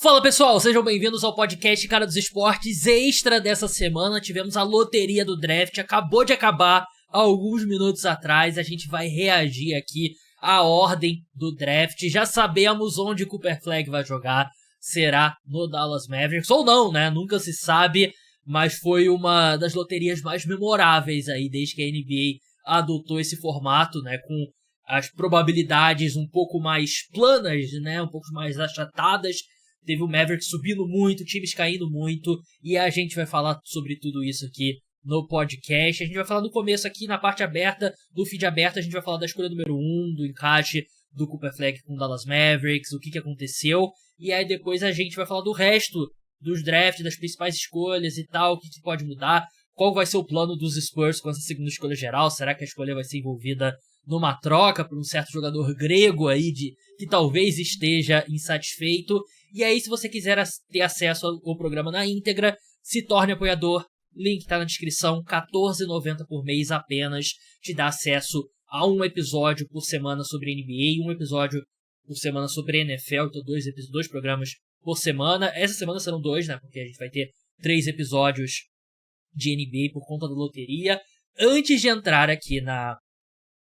Fala pessoal, sejam bem-vindos ao podcast Cara dos Esportes extra dessa semana. Tivemos a loteria do draft, acabou de acabar há alguns minutos atrás. A gente vai reagir aqui à ordem do draft. Já sabemos onde Cooper Flagg vai jogar, será no Dallas Mavericks ou não, né? Nunca se sabe, mas foi uma das loterias mais memoráveis aí desde que a NBA adotou esse formato, né? Com as probabilidades um pouco mais planas, né? Um pouco mais achatadas. Teve o Mavericks subindo muito, times caindo muito, e a gente vai falar sobre tudo isso aqui no podcast. A gente vai falar no começo aqui, na parte aberta, do feed aberto, a gente vai falar da escolha número 1, do encaixe do Cooper Flagg com o Dallas Mavericks, o que aconteceu, e aí depois a gente vai falar do resto dos drafts, das principais escolhas e tal, o que pode mudar, qual vai ser o plano dos Spurs com essa segunda escolha geral, será que a escolha vai ser envolvida numa troca por um certo jogador grego aí que talvez esteja insatisfeito. E aí, se você quiser ter acesso ao programa na íntegra, se torne apoiador. Link tá na descrição, R$14,90 por mês apenas. Te dá acesso a um episódio por semana sobre NBA e um episódio por semana sobre NFL. Então, dois programas por semana. Essa semana serão 2, né? Porque a gente vai ter 3 episódios de NBA por conta da loteria. Antes de entrar aqui na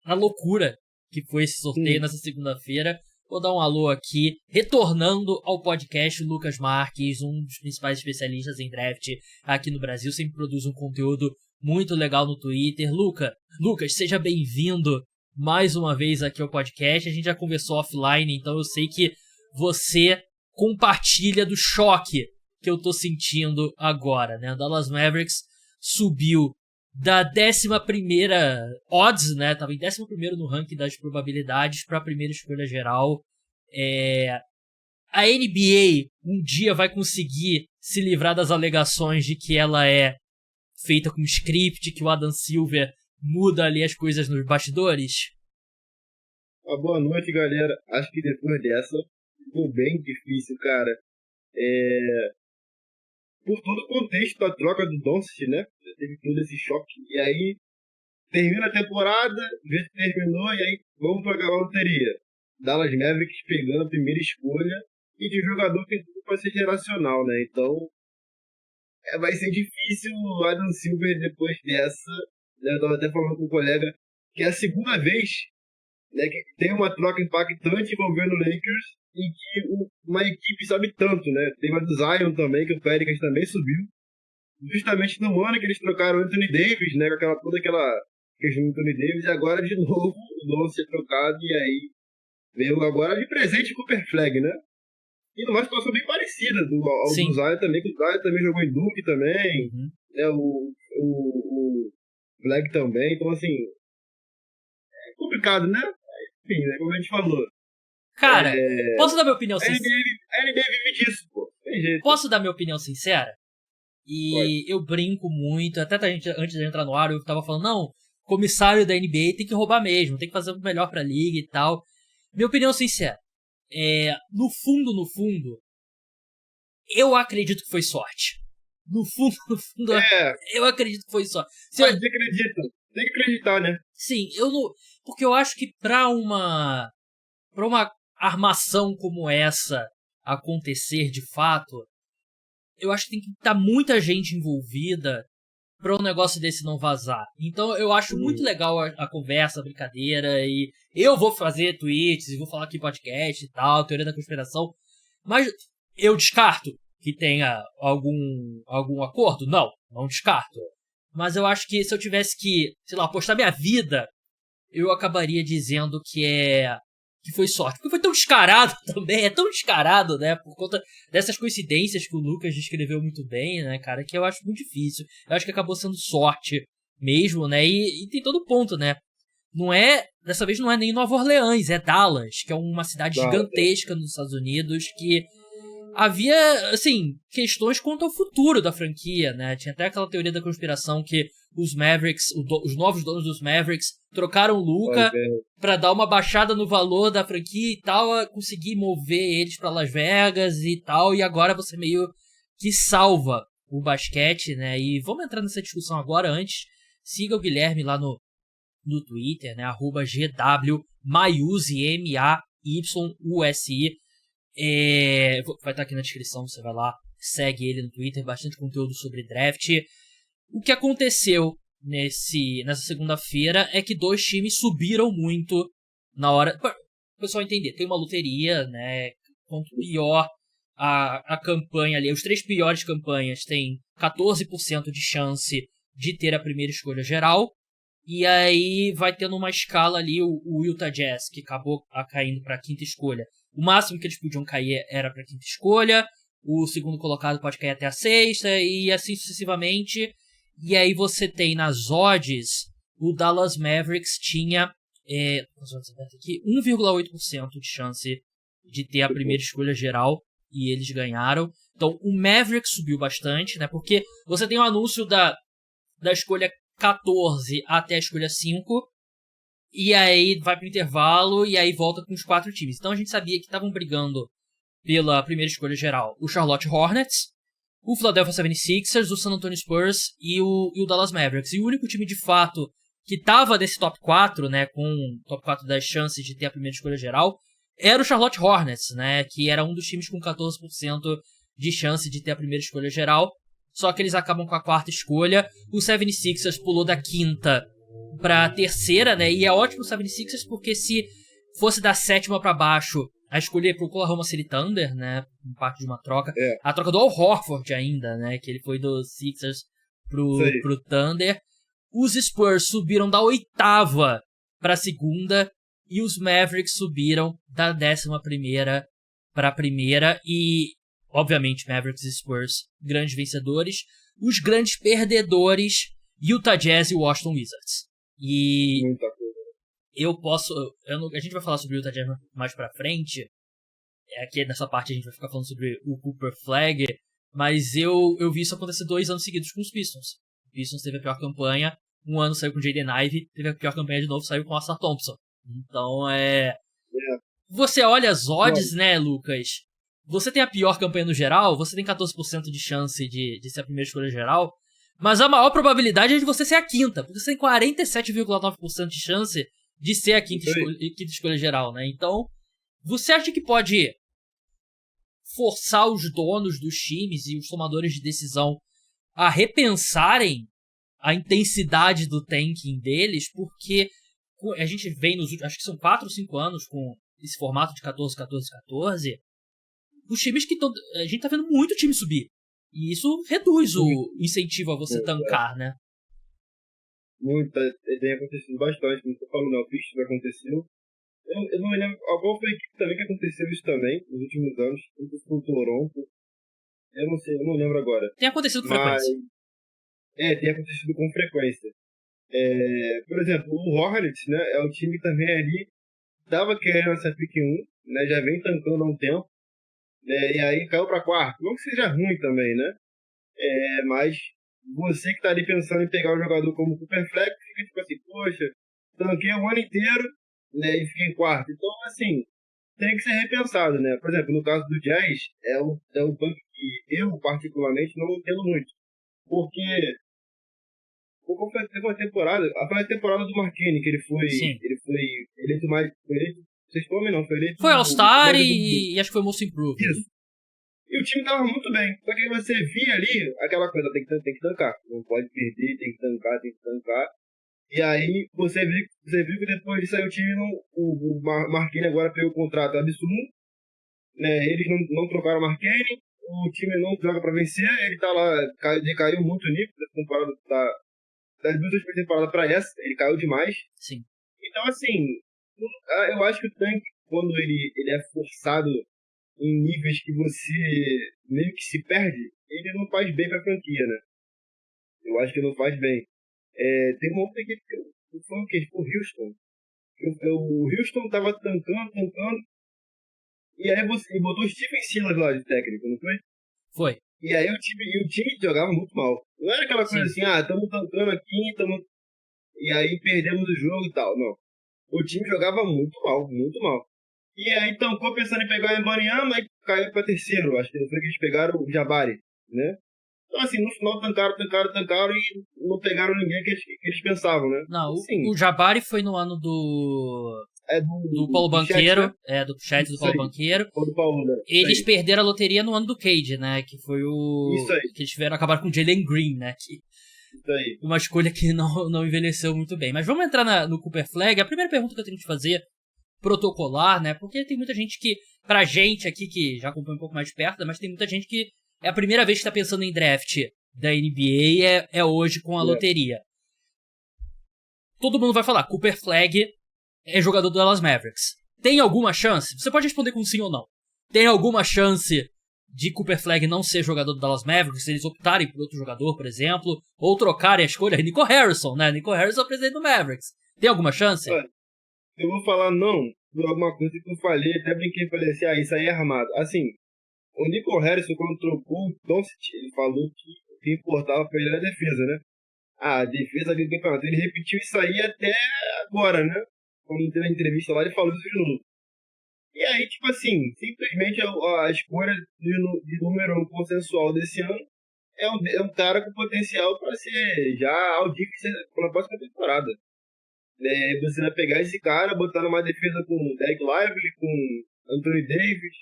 loucura que foi esse sorteio nessa segunda-feira, vou dar um alô aqui, retornando ao podcast, Lucas Marques, um dos principais especialistas em draft aqui no Brasil, sempre produz um conteúdo muito legal no Twitter. Lucas, seja bem-vindo mais uma vez aqui ao podcast. A gente já conversou offline, então eu sei que você compartilha do choque que eu tô sentindo agora, né? O Dallas Mavericks subiu da 11ª odds, né? Tava em 11º no ranking das probabilidades para a primeira escolha geral. A NBA um dia vai conseguir se livrar das alegações de que ela é feita com script, que o Adam Silver muda ali as coisas nos bastidores? Boa noite, galera. Acho que depois dessa ficou bem difícil, cara. Por todo o contexto da troca do Doncic, né? Teve todo esse choque. E aí, termina a temporada, vê que terminou, e aí vamos pra a loteria. Dallas Mavericks pegando a primeira escolha e de um jogador que tudo vai ser geracional, né? Então, vai ser difícil o Adam Silver depois dessa. Né? Eu tava até falando com um colega que é a segunda vez, né, que tem uma troca impactante envolvendo o Lakers e que uma equipe sobe tanto, né? Teve a do Zion também, que o Pelicans também subiu. Justamente no ano que eles trocaram o Anthony Davis, né? Com toda aquela questão do Anthony Davis, e agora de novo o Doncic é trocado, e aí veio agora de presente com o Cooper Flagg, né? E numa situação bem parecida ao do Zion também, que o Zion também jogou em Duke também, né? O Flagg também, então assim, é complicado, né? Enfim, né? Como a gente falou. Cara, posso dar minha opinião sincera? A NBA vive disso, pô. Tem jeito. Posso dar minha opinião sincera? E Pode. eu brinco muito, até a gente, antes de entrar no ar, eu tava falando, não, comissário da NBA tem que roubar mesmo, tem que fazer o melhor pra liga e tal. Minha opinião sincera, no fundo, eu acredito que foi sorte. No fundo, eu acredito que foi sorte. Mas acredita, tem que acreditar, né? Sim, porque eu acho que pra uma armação como essa acontecer de fato, eu acho que tem que estar muita gente envolvida para um negócio desse não vazar. Então eu acho muito legal a conversa, a brincadeira, e eu vou fazer tweets, e vou falar aqui podcast e tal, teoria da conspiração, mas eu descarto que tenha algum acordo? Não descarto. Mas eu acho que se eu tivesse que, sei lá, apostar minha vida, eu acabaria dizendo que foi sorte. Porque foi tão descarado também, é tão descarado, né? Por conta dessas coincidências que o Lucas descreveu muito bem, né, cara? Que eu acho muito difícil. Eu acho que acabou sendo sorte mesmo, né? E tem todo ponto, né? Dessa vez não é nem Nova Orleans, é Dallas, que é uma cidade gigantesca nos Estados Unidos, que havia, assim, questões quanto ao futuro da franquia, né? Tinha até aquela teoria da conspiração que os Mavericks, os novos donos dos Mavericks, trocaram o Luka pra dar uma baixada no valor da franquia e tal, conseguir mover eles pra Las Vegas e tal, e agora você meio que salva o basquete, né? E vamos entrar nessa discussão agora. Antes, siga o Guilherme lá no Twitter, né? @GW Mayusi, MAYUSI. Vai estar aqui na descrição, você vai lá, segue ele no Twitter, bastante conteúdo sobre draft. O que aconteceu nessa segunda-feira é que 2 times subiram muito na hora... Para o pessoal entender, tem uma loteria, né? Quanto pior a campanha ali, os 3 piores campanhas têm 14% de chance de ter a primeira escolha geral. E aí vai tendo uma escala ali, o Utah Jazz, que acabou caindo para a 5ª escolha. O máximo que eles podiam cair era para a 5ª escolha. O segundo colocado pode cair até a 6ª e assim sucessivamente. E aí você tem nas odds, o Dallas Mavericks tinha 1,8% de chance de ter a primeira escolha geral e eles ganharam. Então o Mavericks subiu bastante, né? Porque você tem o anúncio da escolha 14 até a escolha 5, e aí vai pro intervalo e aí volta com os 4 times. Então a gente sabia que estavam brigando pela primeira escolha geral o Charlotte Hornets, o Philadelphia 76ers, o San Antonio Spurs e o Dallas Mavericks. E o único time de fato que estava nesse top 4, né, com top 4 das chances de ter a primeira escolha geral, era o Charlotte Hornets, né, que era um dos times com 14% de chance de ter a primeira escolha geral. Só que eles acabam com a 4ª escolha. O 76ers pulou da 5ª para a 3ª, né? E é ótimo o 76ers porque se fosse da 7ª para baixo, a escolha pro Oklahoma City Thunder, né? Em parte de uma troca. A troca do Al Horford ainda, né? Que ele foi do Sixers pro Thunder. Os Spurs subiram da 8ª para a 2ª e os Mavericks subiram da 11ª para a 1ª. E obviamente, Mavericks e Spurs, grandes vencedores. Os grandes perdedores, Utah Jazz e Washington Wizards. E a gente vai falar sobre o Utah Jazz mais pra frente. Aqui nessa parte a gente vai ficar falando sobre o Cooper Flag. Mas eu vi isso acontecer 2 anos seguidos com os Pistons. O Pistons teve a pior campanha. Um ano saiu com o Jaden Ivey. Teve a pior campanha de novo, saiu com o Ausar Thompson. Então Você olha as odds, né, Lucas? Você tem a pior campanha no geral, você tem 14% de chance de ser a primeira escolha geral, mas a maior probabilidade é de você ser a 5ª, porque você tem 47,9% de chance de ser a 5ª escolha geral, né? Então, você acha que pode forçar os donos dos times e os tomadores de decisão a repensarem a intensidade do tanking deles? Porque a gente vem nos últimos, acho que são 4 ou 5 anos com esse formato de 14, 14, 14... Os times a gente tá vendo muito time subir. E isso reduz o incentivo a você tancar, né? Muito, tem acontecido bastante, como você falou, né? O Pistons aconteceu. Eu não me lembro, qual foi a equipe também que aconteceu isso também, nos últimos anos, tanto com o Toronto. Eu não sei, eu não lembro agora. Tem acontecido com frequência. Tem acontecido com frequência. Por exemplo, o Hornets, né? É o time que também ali tava querendo essa pick 1, né? Já vem tancando há um tempo. E aí caiu pra 4ª. Não que seja ruim também, né? Mas você que tá ali pensando em pegar um jogador como o Cooper Flag, fica tipo assim, poxa, tanquei o ano inteiro, né? E fiquei em 4º. Então, assim, tem que ser repensado, né? Por exemplo, no caso do Jazz, é um tanque que eu, particularmente, não entendo muito. Porque teve uma temporada, a primeira temporada do Marquinhos, que ele foi eleito mais... Vocês comem não, foi eleito... Foi All-Star e acho que foi Most Improved. Isso. E o time tava muito bem. Só que você via ali aquela coisa, tem que tancar. Não pode perder, tem que tancar. E aí você viu que depois disso aí o time o Marquinhos agora pegou o contrato absurdo. Né? Eles não trocaram o Marquinhos. O time não joga pra vencer. Ele tá lá, decaiu muito o nível da temporada das 2 últimas temporadas pra essa. Ele caiu demais. Sim. Então, assim, eu acho que o tanque, quando ele é forçado em níveis que você meio que se perde, ele não faz bem pra franquia, né? Eu acho que não faz bem. Tem uma outra equipe que foi o quê? Tipo, o Houston. O Houston tava tancando, e aí você botou o Stephen Silas lá de técnico, não foi? Foi. E aí o time jogava muito mal. Não era aquela coisa assim, estamos tancando aqui, e aí perdemos o jogo e tal, não. O time jogava muito mal, muito mal. E aí tancou pensando em pegar o Embanyama, aí caiu pra 3º. Acho que foi que eles pegaram o Jabari, né? Então assim, no final tancaram e não pegaram ninguém que eles pensavam, né? Não, assim, o Jabari foi no ano do... É do Paulo do chat, Banqueiro, né? do chat do Isso Paulo aí. Banqueiro. Ou do Paulo, né? Eles perderam a loteria no ano do Cade, né? Que foi Isso aí. que eles tiveram acabar com o Jalen Green, né? Que Isso aí. uma escolha que não envelheceu muito bem. Mas vamos entrar no Cooper Flag. A primeira pergunta que eu tenho que te fazer, protocolar, né? Porque tem muita gente que, pra gente aqui, que já acompanha um pouco mais de perto, mas tem muita gente que é a primeira vez que tá pensando em draft da NBA é hoje com a loteria. Todo mundo vai falar, Cooper Flag é jogador do Dallas Mavericks. Tem alguma chance? Você pode responder com sim ou não. Tem alguma chance de Cooper Flag não ser jogador do Dallas Mavericks, se eles optarem por outro jogador, por exemplo, ou trocarem a escolha? Nico Harrison, né? Nico Harrison é o presidente do Mavericks. Tem alguma chance? Olha, eu vou falar não por alguma coisa que eu falei, até brinquei e falei assim, isso aí é armado. Assim, o Nico Harrison, quando trocou o Doncic, ele falou que o que importava pra ele era a defesa, né? A defesa ali do campeonato. Ele repetiu isso aí até agora, né? Quando teve a entrevista lá, ele falou isso de novo. E aí, tipo assim, simplesmente a escolha de número 1 consensual desse ano é um cara com potencial para ser já audível na próxima temporada. Você vai pegar esse cara, botar numa defesa com Derek Lively, com Anthony Davis.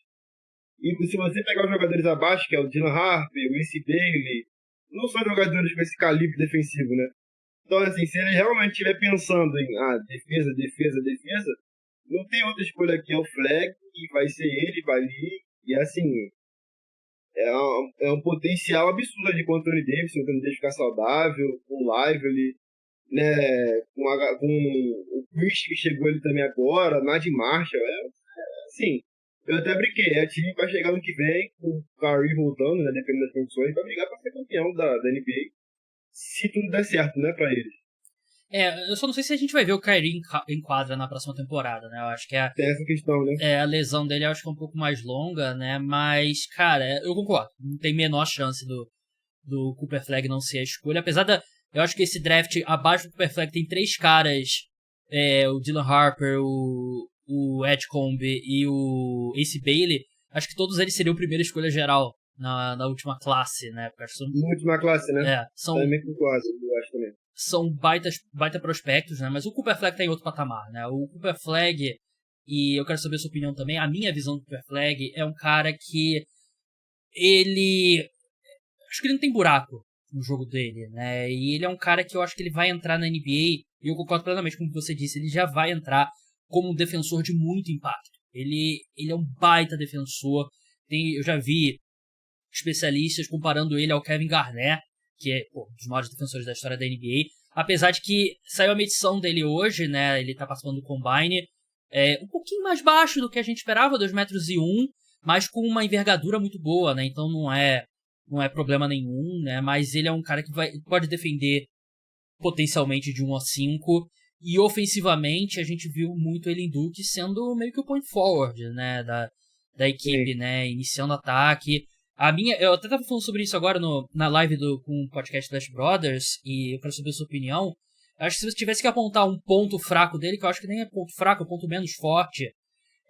E se você pegar os jogadores abaixo, que é o Dylan Harper, o Ace Bailey, não são jogadores com esse calibre defensivo, né? Então, assim, se ele realmente estiver pensando em defesa, defesa, defesa, não tem outra escolha aqui, é o Flag, e vai ser ele, vai ali. E assim, é um potencial absurdo de com o Anthony Davis, se o Anthony Davis ficar saudável, com o Lively, né, com o Chris que chegou ali também agora, Nadim Marshall, assim, eu até brinquei, é time para chegar no que vem, com o Curry voltando, né, dependendo das condições, para brigar para ser campeão da NBA, se tudo der certo, né, para eles. Eu só não sei se a gente vai ver o Kyrie em quadra na próxima temporada, né? Eu acho que tem essa questão, né? A lesão dele eu acho que é um pouco mais longa, né? Mas, cara, eu concordo. Não tem menor chance do Cooper Flag não ser a escolha. Eu acho que esse draft abaixo do Cooper Flag tem 3 caras. O Dylan Harper, o Edgecombe e o Ace Bailey. Acho que todos eles seriam a primeira escolha geral na última classe, né? Porque Na última classe, né? Também concordo, eu acho também. São baita prospectos, né? Mas o Cooper Flag tá em outro patamar, né? O Cooper Flag, e eu quero saber a sua opinião também, a minha visão do Cooper Flag é um cara que acho que ele não tem buraco no jogo dele, né? E ele é um cara que eu acho que ele vai entrar na NBA, e eu concordo plenamente com o que você disse, ele já vai entrar como um defensor de muito impacto. Ele é um baita defensor, eu já vi especialistas comparando ele ao Kevin Garnett, que é um dos maiores defensores da história da NBA, apesar de que saiu a medição dele hoje, né, ele tá participando do Combine, um pouquinho mais baixo do que a gente esperava, 2,1 metros, mas com uma envergadura muito boa, né, então não é problema nenhum, né, mas ele é um cara que pode defender potencialmente de 1-5, e ofensivamente a gente viu muito ele em Duke sendo meio que o point forward, né, da equipe, né, iniciando ataque. Eu até tava falando sobre isso agora na live com o podcast Flash Brothers, e eu quero saber a sua opinião. Acho que se você tivesse que apontar um ponto fraco dele, que eu acho que nem é ponto fraco, é um ponto menos forte,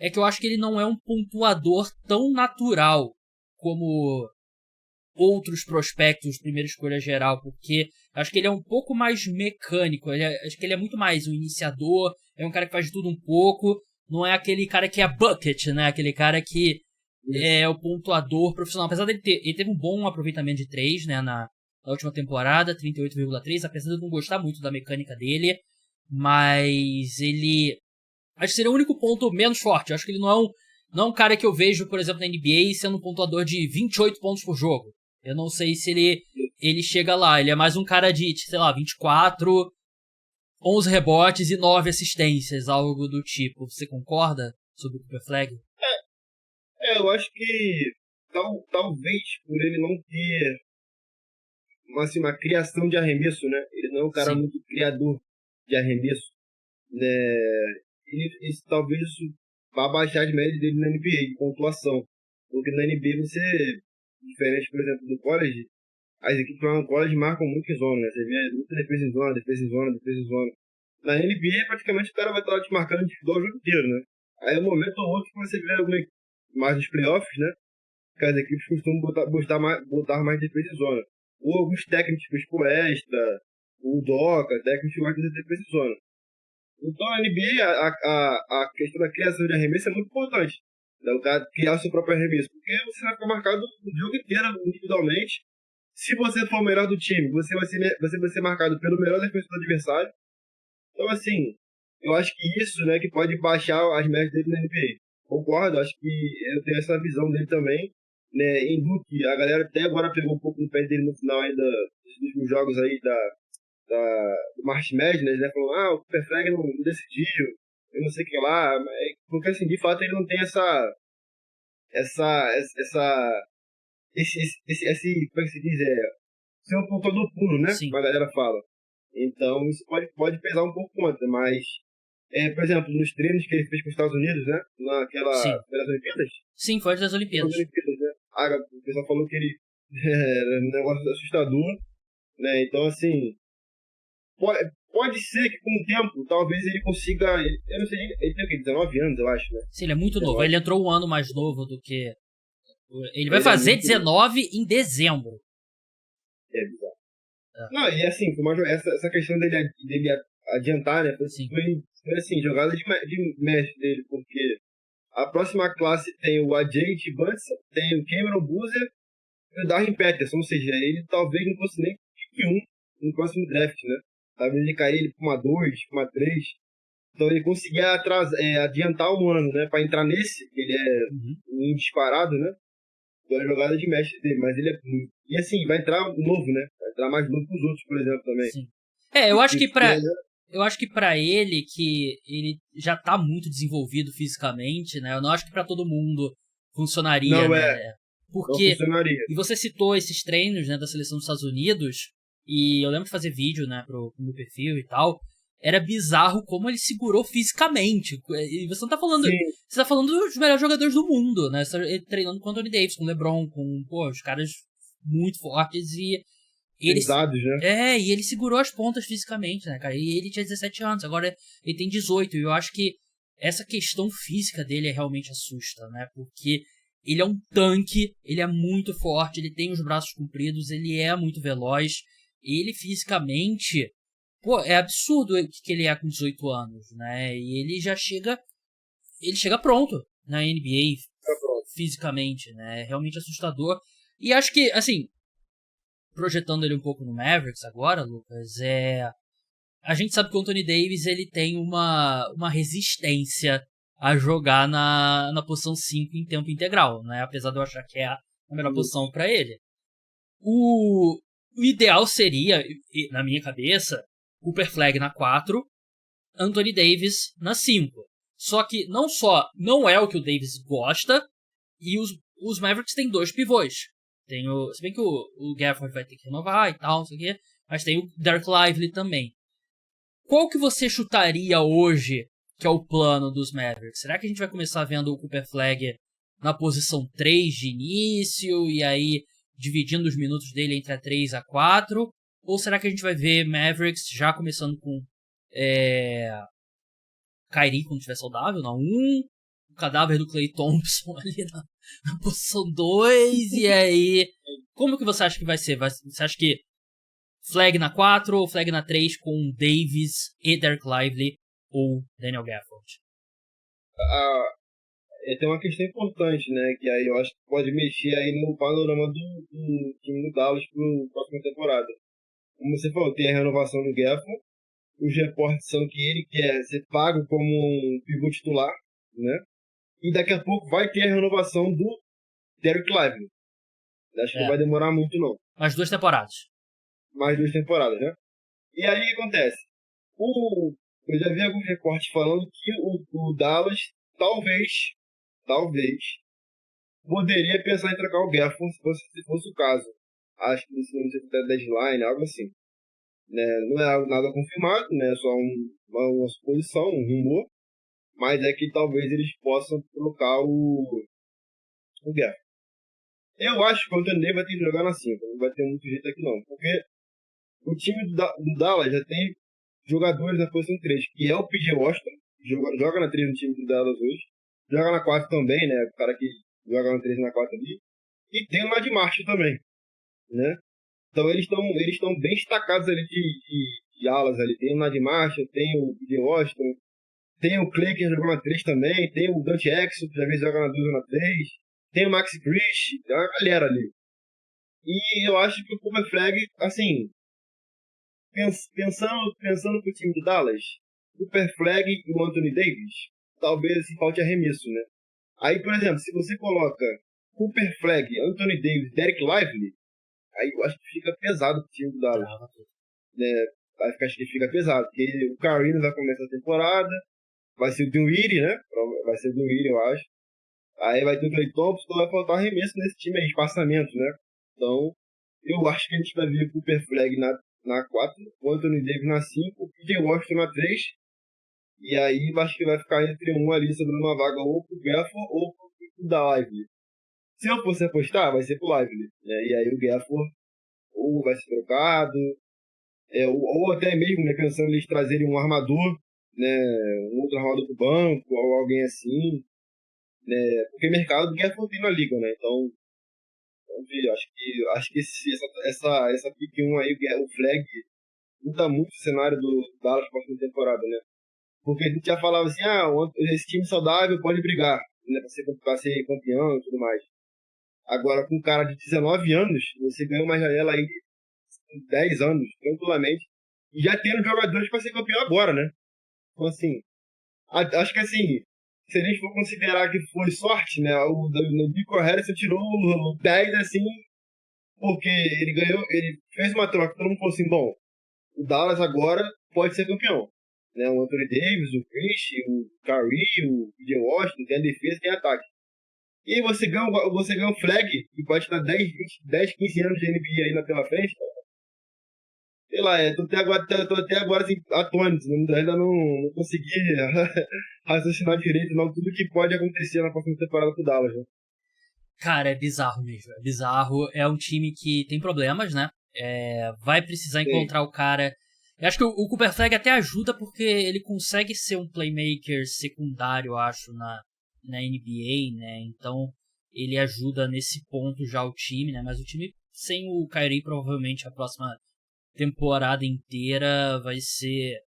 é que eu acho que ele não é um pontuador tão natural como outros prospectos de primeira escolha geral, porque acho que ele é um pouco mais mecânico, acho que ele é muito mais um iniciador, é um cara que faz de tudo um pouco, não é aquele cara que é bucket, né, aquele cara que é o pontuador profissional. Apesar dele ele teve um bom aproveitamento de 3, né, na última temporada, 38,3, apesar de eu não gostar muito da mecânica dele, mas ele acho que seria o único ponto menos forte. Eu acho que ele não é um cara que eu vejo, por exemplo, na NBA sendo um pontuador de 28 pontos por jogo. Eu não sei se ele chega lá. Ele é mais um cara de, sei lá, 24, 11 rebotes e 9 assistências, algo do tipo. Você concorda sobre o Cooper Flag? Eu acho que talvez por ele não ter uma criação de arremesso, né? Ele não é um cara muito criador de arremesso, né? Talvez isso vá baixar as médias dele na NBA, de pontuação. Porque na NBA você, diferente, por exemplo, do college, as equipes lá no college marcam muito em zona, né? Você vê muita defesa em zona, defesa em zona, defesa em zona. Na NBA, praticamente, o cara vai estar lá desmarcando individual o jogo inteiro, né? Aí, um momento ou outro, que você vê mais nos playoffs, né? Que as equipes costumam botar mais defesa em zona. Ou alguns técnicos, tipo Extra, o Doca, técnicos que gostam de defesa em zona. Então a NBA, a questão da criação de arremesso é muito importante. Né? O cara criar o seu próprio arremesso. Porque você vai ficar marcado o jogo inteiro individualmente. Se você for o melhor do time, você vai ser marcado pelo melhor defensor do adversário. Então, assim, eu acho que isso, né, que pode baixar as médias dele na NBA. Concordo, acho que eu tenho essa visão dele também. Né, em Duke, a galera até agora pegou um pouco no pé dele no final aí dos últimos jogos aí do March Madness, né, falou, o Superfrag não decidiu, eu não sei o que lá, porque assim, de fato ele não tem como é que se diz, ser um pontuador puro, né, Sim. como a galera fala. Então isso pode pesar um pouco contra, mas, por exemplo, nos treinos que ele fez com os Estados Unidos, né, pelas Olimpíadas? Sim, foi das Olimpíadas. Né? O pessoal falou que ele era um negócio assustador, né, então assim, pode ser que com o tempo, talvez ele consiga, eu não sei, ele tem o quê, 19 anos, eu acho, né? Sim, ele é muito novo, ele entrou um ano mais novo do que... Ele vai Ele fazer 19 em dezembro. É bizarro. Não, e assim, essa questão dele adiantar, né? Foi assim, jogada de mestre dele, porque a próxima classe tem o AJ Bunsen, tem o Cameron Boozer e o Darren Peterson, ou seja, ele talvez não fosse nem pick 1 no próximo draft, né? Talvez ele cair para uma 2, para uma 3. Então ele conseguia adiantar um ano, né? Para entrar nesse, que ele é um disparado, né? Então é a jogada de mestre dele, mas ele é. E assim, vai entrar novo, né? Vai entrar mais novo que os outros, por exemplo, também. Sim. Eu acho que pra ele, que ele já tá muito desenvolvido fisicamente, né? Eu não acho que pra todo mundo funcionaria, Não, né? Porque, não funcionaria. e você citou esses treinos, né, da seleção dos Estados Unidos, e eu lembro de fazer vídeo, né, pro meu perfil e tal. Era bizarro como ele segurou fisicamente. E você não tá falando. Sim. Você tá falando dos melhores jogadores do mundo, né? Você tá treinando com o Anthony Davis, com o LeBron, com, os caras muito fortes e. Pesados, né? E ele segurou as pontas fisicamente, né, cara? E ele tinha 17 anos, agora ele tem 18. E eu acho que essa questão física dele realmente assusta, né? Porque ele é um tanque, ele é muito forte, ele tem os braços compridos, ele é muito veloz. Ele fisicamente. Pô, é absurdo que ele é com 18 anos, né? E ele já chega. Ele chega pronto na NBA fisicamente, né? É realmente assustador. E acho que, assim, projetando ele um pouco no Mavericks agora, Lucas, a gente sabe que o Anthony Davis ele tem uma resistência a jogar na posição 5 em tempo integral, né? Apesar de eu achar que é a melhor posição para ele. O ideal seria, na minha cabeça, Cooper Flag na 4, Anthony Davis na 5. Só que não é o que o Davis gosta, e os Mavericks têm 2 pivôs. Se bem que o Gafford vai ter que renovar e tal, não sei o quê, mas tem o Derek Lively também. Qual que você chutaria hoje que é o plano dos Mavericks? Será que a gente vai começar vendo o Cooper Flag na posição 3 de início, e aí dividindo os minutos dele entre a 3 e a 4? Ou será que a gente vai ver Mavericks já começando com Kyrie quando estiver saudável, na 1, o cadáver do Klay Thompson ali na posição 2, e aí... Como que você acha que vai ser? Você acha que Flag na 4 ou Flag na 3 com Davis e Derek Lively ou Daniel Gafford? Tem uma questão importante, né? Que aí eu acho que pode mexer aí no panorama do time do Dallas para a próxima temporada. Como você falou, tem a renovação do Gafford. Os reportes são que ele quer ser pago como um pivô titular, né? E daqui a pouco vai ter a renovação do Derek Lively. Acho que não vai demorar muito, não. Mais 2 temporadas. Mais 2 temporadas, né? E aí o que acontece? Eu já vi alguns reportes falando que o Dallas talvez poderia pensar em trocar o Gafford se fosse o caso. Acho que não sei se é deadline, algo assim. Né? Não é nada confirmado, né? É só uma suposição, um rumor. Mas é que talvez eles possam trocar o Gafford. Eu acho que o Anthony Davis vai ter que jogar na 5. Não vai ter muito jeito aqui não. Porque o time do Dallas já tem jogadores na posição 3, que é o PJ Washington, joga na 3 no time do Dallas hoje. Joga na 4 também, né? O cara que joga na 3 e na 4 ali. E tem o Nadir Marshall também, né? Então eles estão bem destacados ali de alas ali. Tem o Nadir Marshall, tem o P.J. Washington, tem o Clay que jogou na 3 também, tem o Dante Exum, que às vezes joga na 2 ou na 3, tem o Maxi Christie, tem uma galera ali. E eu acho que o Cooper Flag, assim, pensando pro time do Dallas, Cooper Flag e o Anthony Davis, talvez assim, falte arremesso, né? Aí, por exemplo, se você coloca Cooper Flag, Anthony Davis, Derek Lively, aí eu acho que fica pesado pro time do Dallas. Né? Acho que fica pesado, porque o Kyrie não vai começar a temporada, vai ser o Dinwiddie, né? Vai ser o Dinwiddie, eu acho. Aí vai ter o Klay Thompson, então vai faltar arremesso nesse time aí, espaçamento, né? Então, eu acho que a gente vai ver o Cooper Flag na 4, o Anthony Davis na 5, o P.J. Washington na 3, e aí acho que vai ficar entre um ali sobrando uma vaga ou pro Gafford ou pro da Lively. Se eu fosse apostar, vai ser pro Lively, né? E aí o Gafford ou vai ser trocado, ou até mesmo, né, pensando em eles trazerem um armador, né, um outro armador pro banco, ou alguém assim, né, porque o mercado do Gafford tem na liga, né, então vamos ver, acho que essa pick 1 aí, o Flag, muda muito o cenário do Dallas para a próxima temporada, né, porque a gente já falava assim, esse time saudável pode brigar, né, pra ser campeão e tudo mais. Agora, com um cara de 19 anos, você ganha uma janela aí de 10 anos, tranquilamente, e já tendo jogadores para ser campeão agora, né? Então, assim, acho que assim, se a gente for considerar que foi sorte, né? O Nico Harrison tirou o 10, assim, porque ele fez uma troca, todo mundo falou assim, bom, o Dallas agora pode ser campeão. Né? O Anthony Davis, o Christie, o Kyrie, o P.J. Washington, tem a defesa, tem ataque. E você ganha um Flag, que pode estar 10, 15 anos de NBA ainda pela frente. Sei lá, tô até agora assim, atônito, ainda não consegui raciocinar direito não, tudo que pode acontecer na próxima temporada com o Dallas. Né? Cara, é bizarro mesmo, é bizarro. É um time que tem problemas, né? Vai precisar encontrar o cara. Eu acho que o Cooper Flag até ajuda porque ele consegue ser um playmaker secundário, eu acho, na NBA, né? Então ele ajuda nesse ponto já o time, né? Mas o time sem o Kyrie provavelmente a próxima temporada inteira vai ser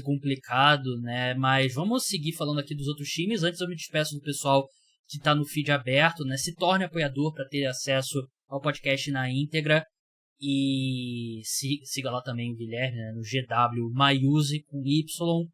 complicado, né? Mas vamos seguir falando aqui dos outros times. Antes eu me despeço do pessoal que tá no feed aberto, né? Se torne apoiador para ter acesso ao podcast na íntegra. E siga lá também o Guilherme, né? No GW Maiuse com Y.